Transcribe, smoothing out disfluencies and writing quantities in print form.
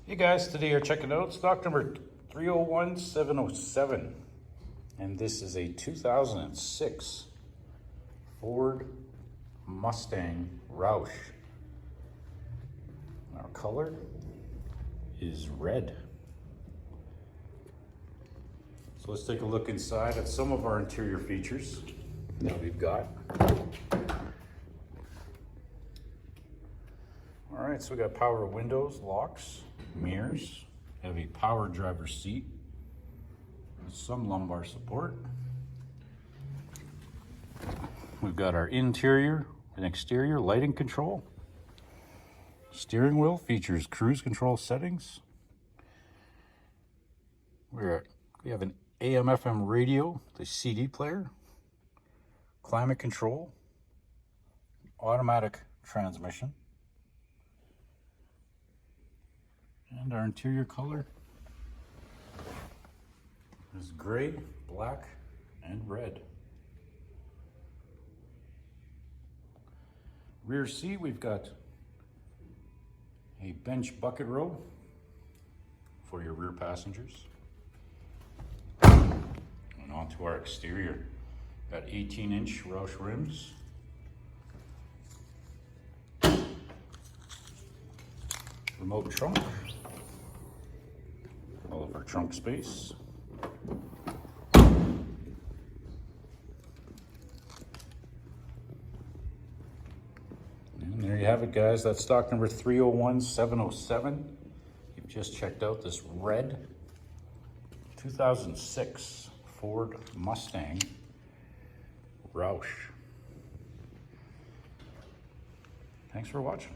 Hey guys, today you're checking out stock number 301707, and this is a 2006 Ford Mustang Roush. Our color is red. So let's take a look inside at some of our interior features that we've got. All right, so we got power windows, locks, mirrors, have a power driver's seat with some lumbar support. We've got our interior and exterior lighting control. Steering wheel features cruise control settings. We have an AM/FM radio, the CD player, climate control, automatic transmission. And our interior color is gray, black, and red. Rear seat, we've got a bench bucket row for your rear passengers. And onto our exterior. Got 18-inch Roush rims. Remote trunk. All of our trunk space. And there you have it, guys. That's stock number 301707. You've just checked out this red 2006 Ford Mustang Roush. Thanks for watching.